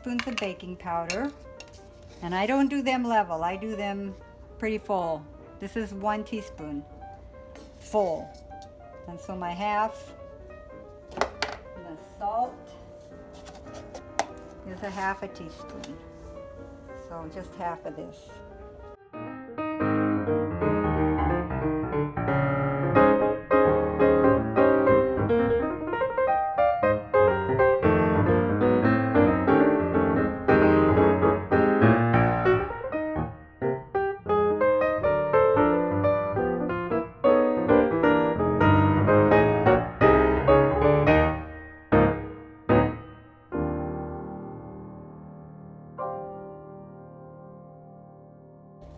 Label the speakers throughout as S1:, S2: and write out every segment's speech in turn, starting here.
S1: teaspoons of baking powder. And I don't do them level, I do them pretty full. This is 1 teaspoon full. And so my half, and the salt is a half a teaspoon. So just half of this.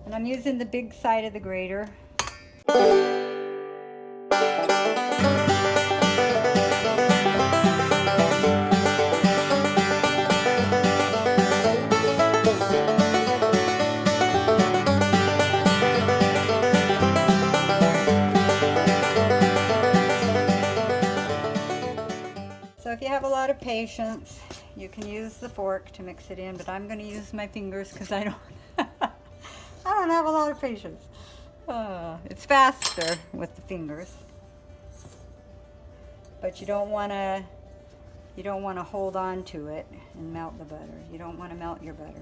S1: And I'm using the big side of the grater. So if you have a lot of patience, you can use the fork to mix it in, but I'm going to use my fingers because I don't I don't have a lot of patience. It's faster with the fingers, but you don't want to hold on to it and melt the butter. You don't want to melt your butter.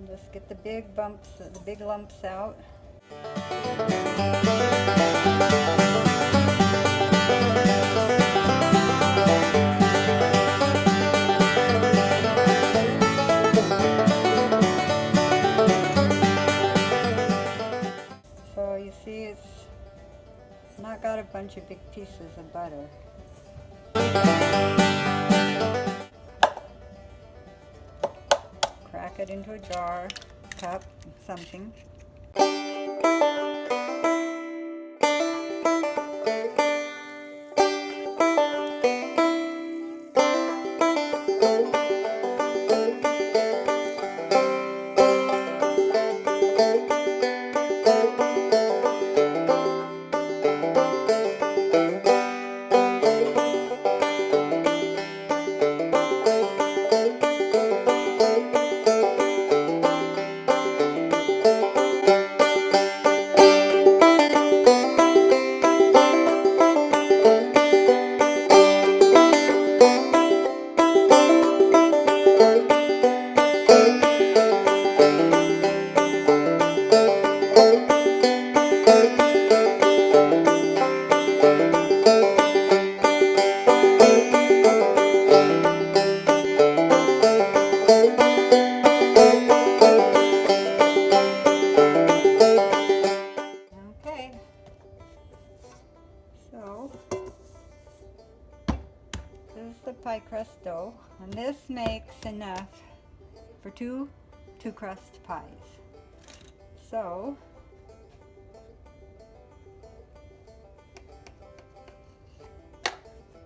S1: Just get the big bumps, the big lumps out. So you see it's not got a bunch of big pieces of butter. Crack it into a jar, cup, something. Pie crust dough, and this makes enough for two crust pies. So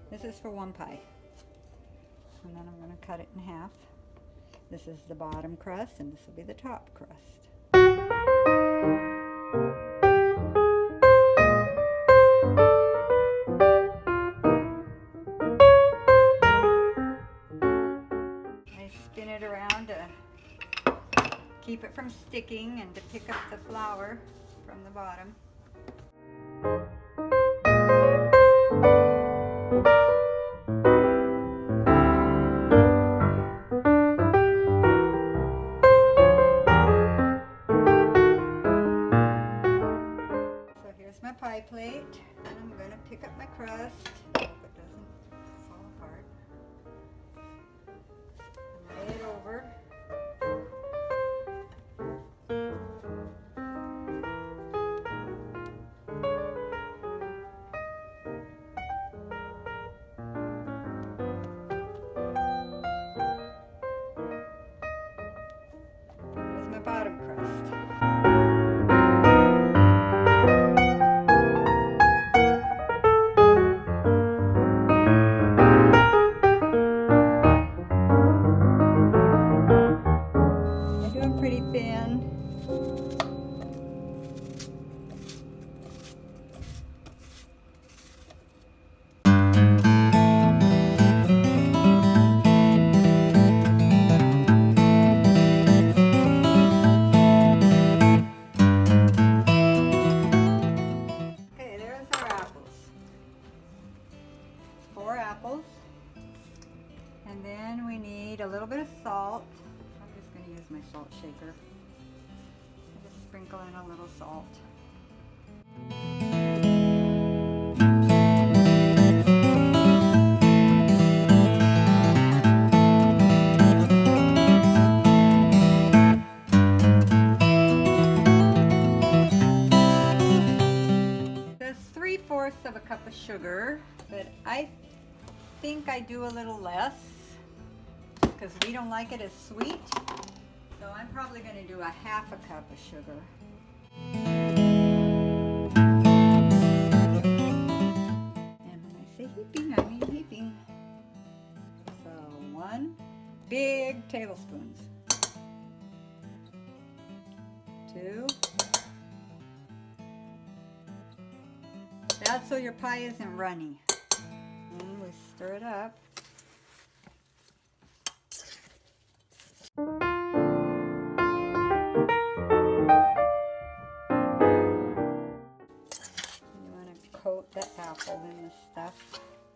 S1: this is for 1 pie, and then I'm going to cut it in half. This is the bottom crust, and this will be the top crust. Spin it around to keep it from sticking and to pick up the flour from the bottom. So here's my pie plate, and I'm going to pick up my crust. Hope it doesn't fall apart. Lay it over. Here's my bottom crust. apples. And then we need a little bit of salt. I'm just going to use my salt shaker. I'll just sprinkle in a little salt. That's 3/4 of a cup of sugar, but I think I do a little less because we don't like it as sweet. So I'm probably going to do a 1/2 cup of sugar. And when I say heaping, I mean heaping. So 1 big tablespoon. 2. That's so your pie isn't runny. And we stir it up. Coat the apple in the stuff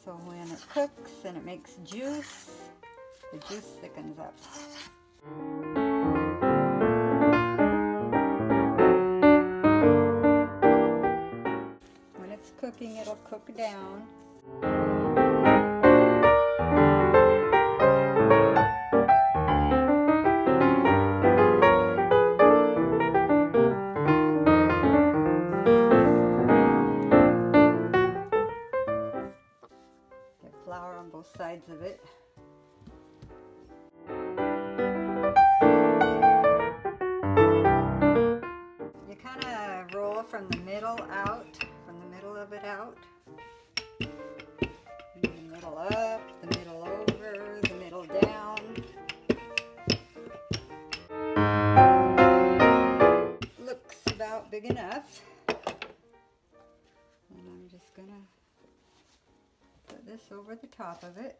S1: so when it cooks and it makes juice, the juice thickens up. When it's cooking, it'll cook down. Flour on both sides of it. You kind of roll from the middle out, from the middle of it out. The middle up, the middle over, the middle down. Looks about big enough. And I'm just gonna put this over the top of it,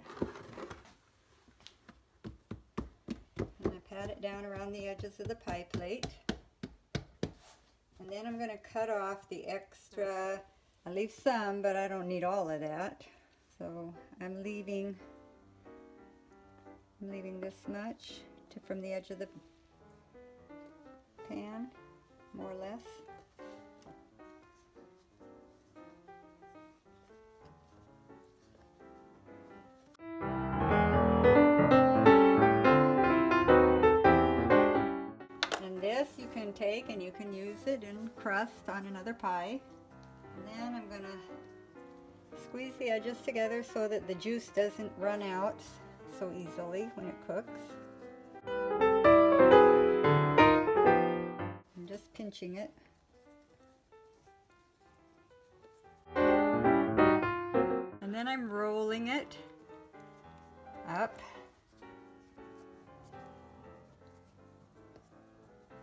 S1: and I pat it down around the edges of the pie plate, and then I'm going to cut off the extra. I leave some, but I don't need all of that, so I'm leaving this much from the edge of the pan, more or less. You can take and you can use it in crust on another pie. And then I'm going to squeeze the edges together so that the juice doesn't run out so easily when it cooks. I'm just pinching it. And then I'm rolling it up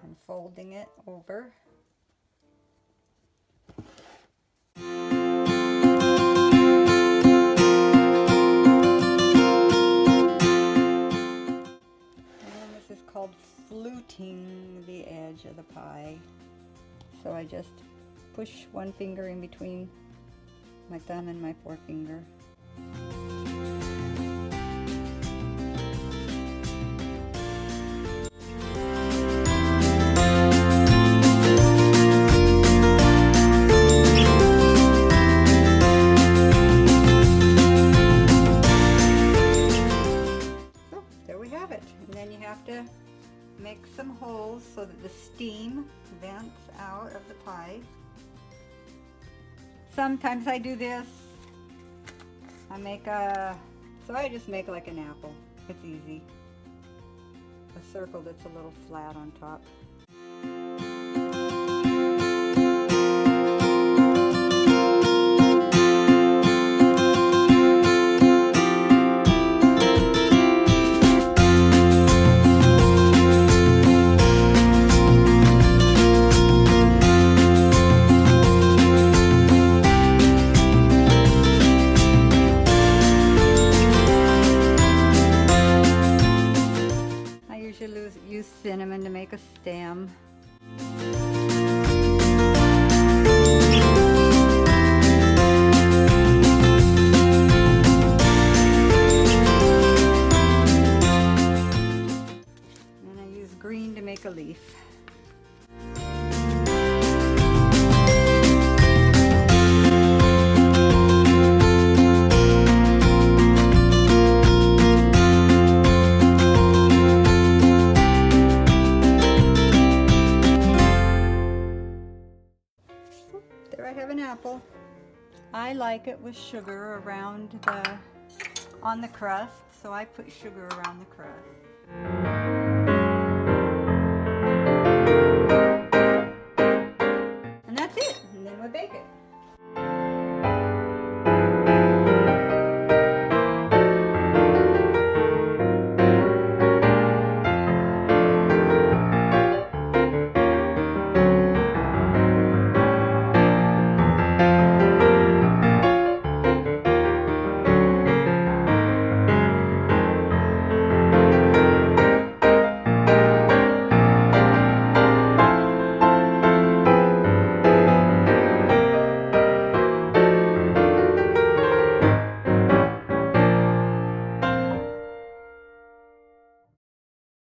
S1: and folding it over. And this is called fluting the edge of the pie. So I just push one finger in between my thumb and my forefinger. Make some holes so that the steam vents out of the pie. Sometimes I do this. So I just make like an apple. It's easy. A circle that's a little flat on top. Use cinnamon to make a stem. I like it with sugar around on the crust, so I put sugar around the crust.